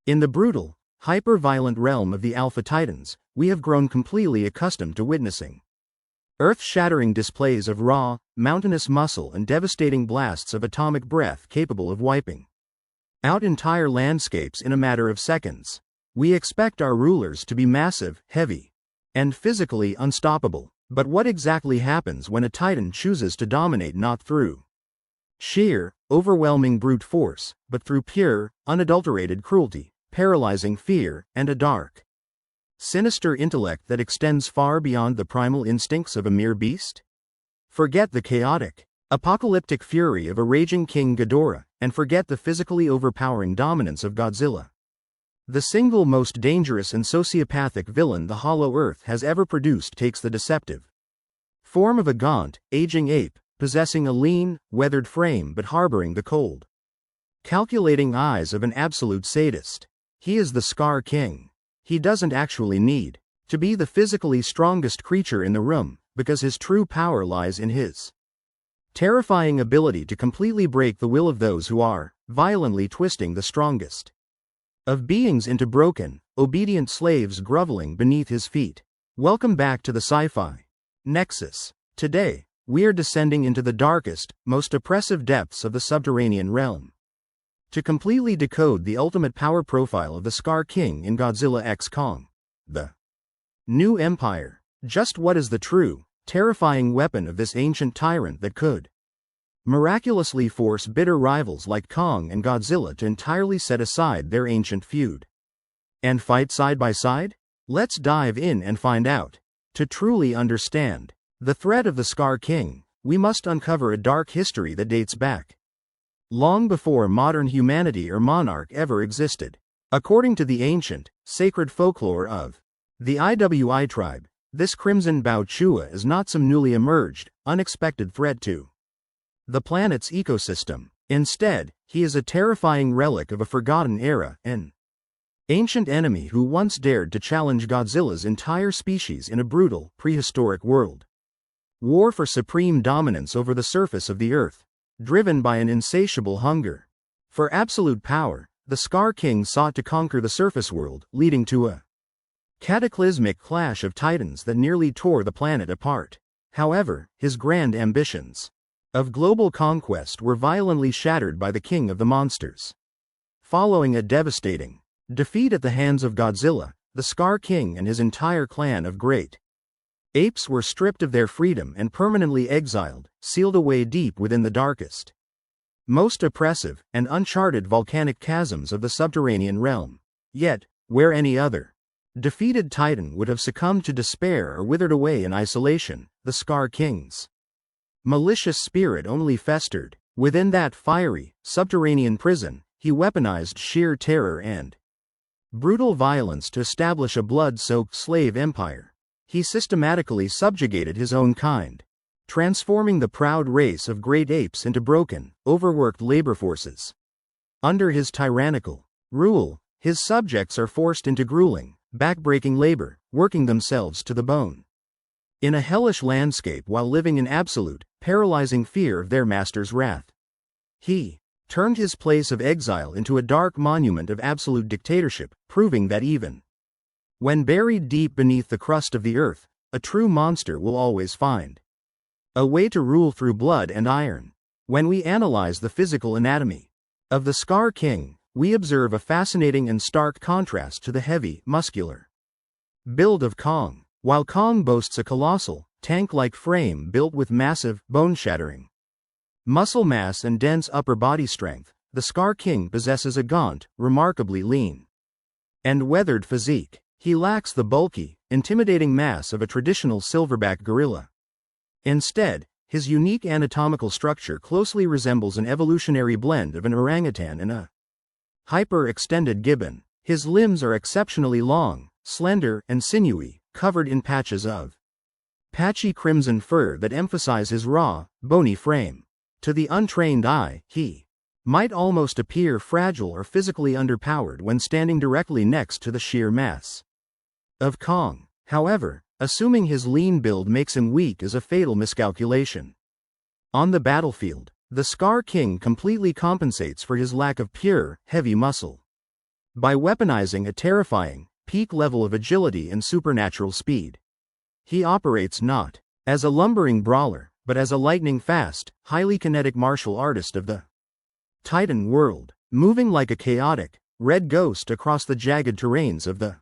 In the brutal, hyper-violent realm of the Alpha Titans, we have grown completely accustomed to witnessing earth-shattering displays of raw, mountainous muscle and devastating blasts of atomic breath capable of wiping out entire landscapes in a matter of seconds. We expect our rulers to be massive, heavy, and physically unstoppable. But what exactly happens when a Titan chooses to dominate not through sheer, overwhelming brute force, but through pure, unadulterated cruelty, paralyzing fear, and a dark, sinister intellect that extends far beyond the primal instincts of a mere beast? Forget the chaotic, apocalyptic fury of a raging King Ghidorah, and forget the physically overpowering dominance of Godzilla. The single most dangerous and sociopathic villain the Hollow Earth has ever produced takes the deceptive form of a gaunt, aging ape, possessing a lean, weathered frame but harboring the cold, calculating eyes of an absolute sadist. He is the Skar King. He doesn't actually need to be the physically strongest creature in the room, because his true power lies in his terrifying ability to completely break the will of those who are violently twisting the strongest of beings into broken, obedient slaves groveling beneath his feet. Welcome back to the Sci-Fi Nexus. Today, we are descending into the darkest, most oppressive depths of the Subterranean realm to completely decode the ultimate power profile of the Skar King in Godzilla x Kong. The new empire. Just what is the true, terrifying weapon of this ancient tyrant that could miraculously force bitter rivals like Kong and Godzilla to entirely set aside their ancient feud and fight side by side? Let's dive in and find out. To truly understand the threat of the Skar King, we must uncover a dark history that dates back long before modern humanity or monarch ever existed. According to the ancient, sacred folklore of the IWI tribe, this Crimson Bao Chua is not some newly emerged, unexpected threat to the planet's ecosystem. Instead, he is a terrifying relic of a forgotten era, an ancient enemy who once dared to challenge Godzilla's entire species in a brutal, prehistoric world war for supreme dominance over the surface of the Earth. Driven by an insatiable hunger for absolute power, the Skar King sought to conquer the surface world, leading to a cataclysmic clash of titans that nearly tore the planet apart. However, his grand ambitions of global conquest were violently shattered by the King of the Monsters. Following a devastating defeat at the hands of Godzilla, the Skar King and his entire clan of great apes were stripped of their freedom and permanently exiled, sealed away deep within the darkest, most oppressive, and uncharted volcanic chasms of the subterranean realm. Yet, where any other defeated titan would have succumbed to despair or withered away in isolation, the Skar King's malicious spirit only festered. Within that fiery, subterranean prison, he weaponized sheer terror and brutal violence to establish a blood-soaked slave empire. He systematically subjugated his own kind, transforming the proud race of great apes into broken, overworked labor forces. Under his tyrannical rule, his subjects are forced into grueling, backbreaking labor, working themselves to the bone in a hellish landscape while living in absolute, paralyzing fear of their master's wrath. He turned his place of exile into a dark monument of absolute dictatorship, proving that even when buried deep beneath the crust of the earth, a true monster will always find a way to rule through blood and iron. When we analyze the physical anatomy of the Skar King, we observe a fascinating and stark contrast to the heavy, muscular build of Kong. While Kong boasts a colossal, tank-like frame built with massive, bone-shattering muscle mass and dense upper body strength, the Skar King possesses a gaunt, remarkably lean and weathered physique. He lacks the bulky, intimidating mass of a traditional silverback gorilla. Instead, his unique anatomical structure closely resembles an evolutionary blend of an orangutan and a hyper-extended gibbon. His limbs are exceptionally long, slender, and sinewy, covered in patches of patchy crimson fur that emphasize his raw, bony frame. To the untrained eye, he might almost appear fragile or physically underpowered when standing directly next to the sheer mass of Kong. However, assuming his lean build makes him weak is a fatal miscalculation. On the battlefield, the Skar King completely compensates for his lack of pure, heavy muscle. by weaponizing a terrifying, peak level of agility and supernatural speed. He operates not as a lumbering brawler, but as a lightning-fast, highly kinetic martial artist of the Titan world, moving like a chaotic, red ghost across the jagged terrains of the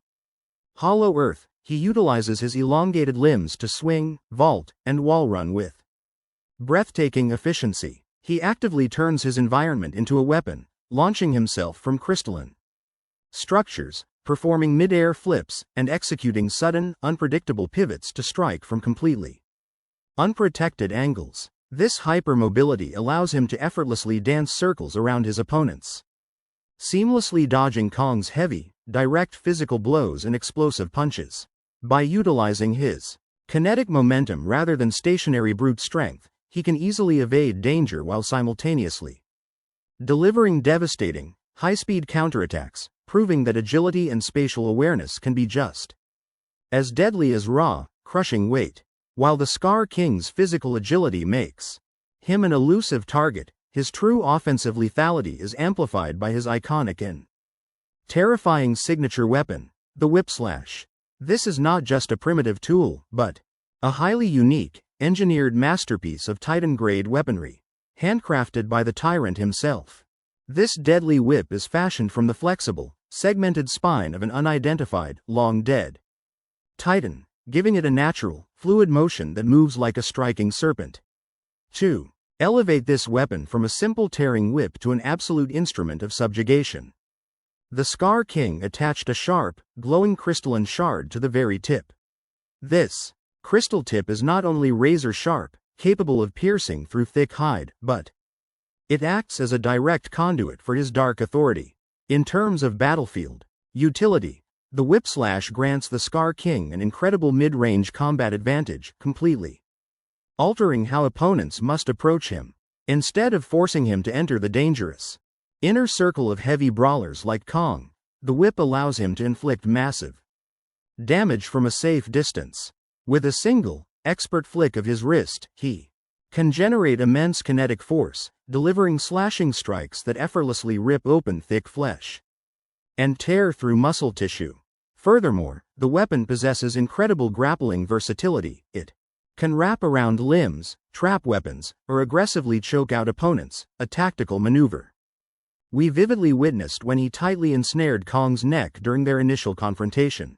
hollow earth. He utilizes his elongated limbs to swing, vault, and wall run with breathtaking efficiency. He actively turns his environment into a weapon, launching himself from crystalline structures, performing mid-air flips, and executing sudden, unpredictable pivots to strike from completely unprotected angles. This hypermobility allows him to effortlessly dance circles around his opponents, seamlessly dodging Kong's heavy, direct physical blows and explosive punches. By utilizing his kinetic momentum rather than stationary brute strength, he can easily evade danger while simultaneously delivering devastating, high-speed counterattacks, proving that agility and spatial awareness can be just as deadly as raw, crushing weight. While the Skar King's physical agility makes him an elusive target, his true offensive lethality is amplified by his iconic and terrifying signature weapon, the Whipslash. This is not just a primitive tool, but a highly unique, engineered masterpiece of Titan-grade weaponry, handcrafted by the Tyrant himself. This deadly whip is fashioned from the flexible, segmented spine of an unidentified, long-dead Titan, giving it a natural, fluid motion that moves like a striking serpent. 2. Elevate this weapon from a simple tearing whip to an absolute instrument of subjugation. The Skar King attached a sharp, glowing crystalline shard to the very tip. This crystal tip is not only razor-sharp, capable of piercing through thick hide, but it acts as a direct conduit for his dark authority. In terms of battlefield utility, the Whipslash grants the Skar King an incredible mid-range combat advantage, completely altering how opponents must approach him. Instead of forcing him to enter the dangerous inner circle of heavy brawlers like Kong, the whip allows him to inflict massive damage from a safe distance. With a single, expert flick of his wrist, he can generate immense kinetic force, delivering slashing strikes that effortlessly rip open thick flesh and tear through muscle tissue. Furthermore, the weapon possesses incredible grappling versatility. It can wrap around limbs, trap weapons, or aggressively choke out opponents, a tactical maneuver we vividly witnessed when he tightly ensnared Kong's neck during their initial confrontation.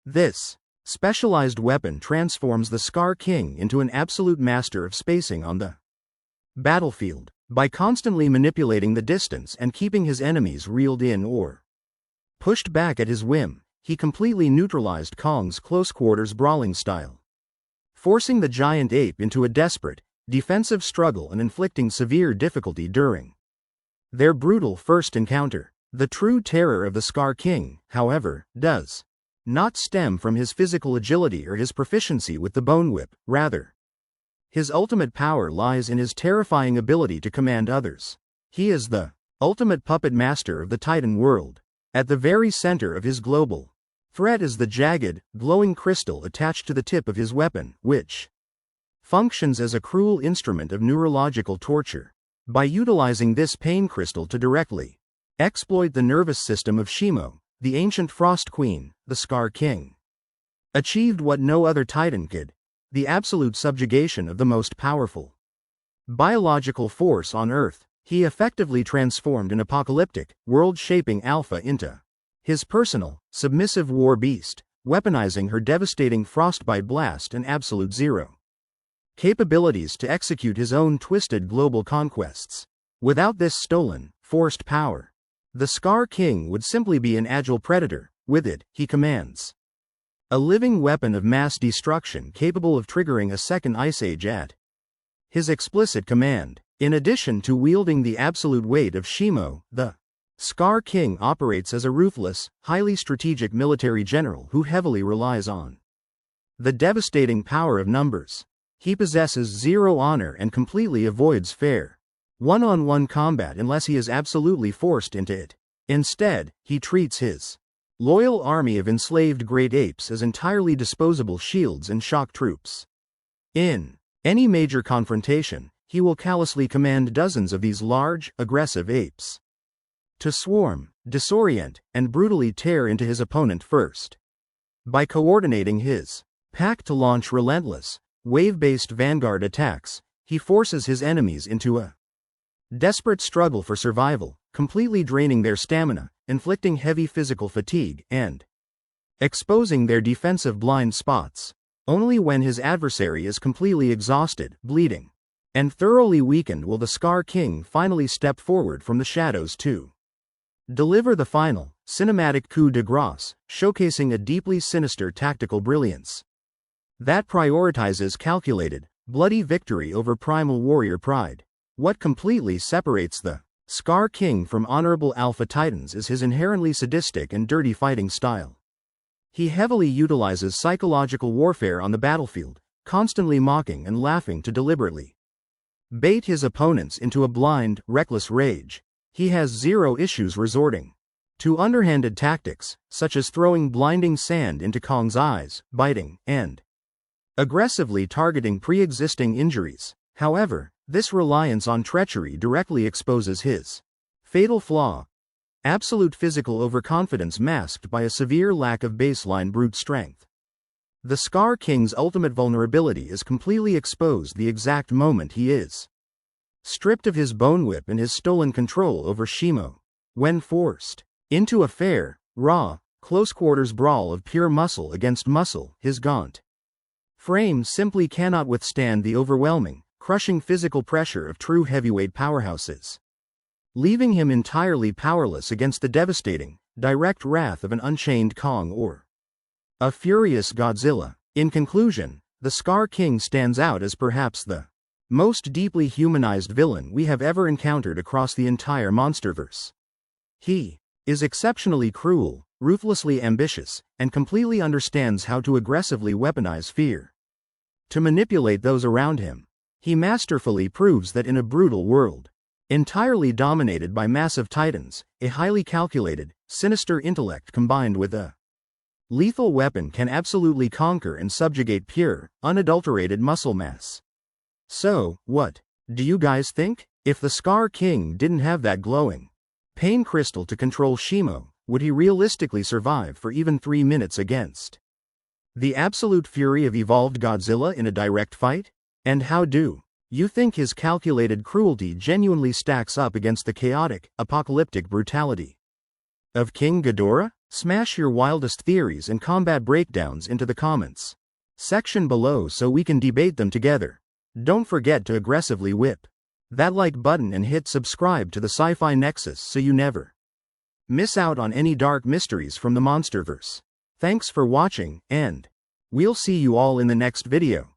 This specialized weapon transforms the Skar King into an absolute master of spacing on the battlefield. By constantly manipulating the distance and keeping his enemies reeled in or pushed back at his whim, he completely neutralized Kong's close-quarters brawling style, forcing the giant ape into a desperate, defensive struggle and inflicting severe difficulty during their brutal first encounter. The true terror of the Skar King, however, does not stem from his physical agility or his proficiency with the bone whip. Rather, his ultimate power lies in his terrifying ability to command others. He is the ultimate puppet master of the Titan world. At the very center of his global threat is the jagged, glowing crystal attached to the tip of his weapon, which functions as a cruel instrument of neurological torture. By utilizing this pain crystal to directly exploit the nervous system of Shimo, the ancient Frost Queen, the Skar King achieved what no other Titan could: the absolute subjugation of the most powerful biological force on Earth. He effectively transformed an apocalyptic, world-shaping alpha into his personal, submissive war beast, weaponizing her devastating frostbite blast and absolute zero capabilities to execute his own twisted global conquests. Without this stolen, forced power, the Skar King would simply be an agile predator. With it, he commands a living weapon of mass destruction capable of triggering a second ice age at his explicit command. In addition to wielding the absolute weight of Shimo, the Skar King operates as a ruthless, highly strategic military general who heavily relies on the devastating power of numbers. He possesses zero honor and completely avoids fair one-on-one combat unless he is absolutely forced into it. Instead, he treats his loyal army of enslaved great apes as entirely disposable shields and shock troops. In any major confrontation, he will callously command dozens of these large, aggressive apes to swarm, disorient, and brutally tear into his opponent first. By coordinating his pack to launch relentless, wave-based vanguard attacks, he forces his enemies into a desperate struggle for survival, completely draining their stamina, inflicting heavy physical fatigue, and exposing their defensive blind spots. Only when his adversary is completely exhausted, bleeding, and thoroughly weakened will the Skar King finally step forward from the shadows to deliver the final, cinematic coup de grace, showcasing a deeply sinister tactical brilliance that prioritizes calculated, bloody victory over primal warrior pride. What completely separates the Skar King from honorable Alpha Titans is his inherently sadistic and dirty fighting style. He heavily utilizes psychological warfare on the battlefield, constantly mocking and laughing to deliberately bait his opponents into a blind, reckless rage. He has zero issues resorting to underhanded tactics, such as throwing blinding sand into Kong's eyes, biting, and aggressively targeting pre-existing injuries. However, this reliance on treachery directly exposes his fatal flaw: absolute physical overconfidence masked by a severe lack of baseline brute strength. The Skar King's ultimate vulnerability is completely exposed the exact moment he is stripped of his bone whip and his stolen control over Shimo. When forced into a fair, raw, close-quarters brawl of pure muscle against muscle, his gaunt frame simply cannot withstand the overwhelming, crushing physical pressure of true heavyweight powerhouses, leaving him entirely powerless against the devastating, direct wrath of an unchained Kong or a furious Godzilla. In conclusion, the Skar King stands out as perhaps the most deeply humanized villain we have ever encountered across the entire Monsterverse. He is exceptionally cruel, ruthlessly ambitious, and completely understands how to aggressively weaponize fear to manipulate those around him. He masterfully proves that in a brutal world, entirely dominated by massive titans, a highly calculated, sinister intellect combined with a lethal weapon can absolutely conquer and subjugate pure, unadulterated muscle mass. So, what do you guys think? If the Skar King didn't have that glowing pain crystal to control Shimo, would he realistically survive for even 3 minutes against the absolute fury of evolved Godzilla in a direct fight? And how do you think his calculated cruelty genuinely stacks up against the chaotic, apocalyptic brutality of King Ghidorah? Smash your wildest theories and combat breakdowns into the comments section below so we can debate them together. Don't forget to aggressively whip that like button and hit subscribe to the Sci-Fi Nexus so you never miss out on any dark mysteries from the Monsterverse. Thanks for watching, and we'll see you all in the next video.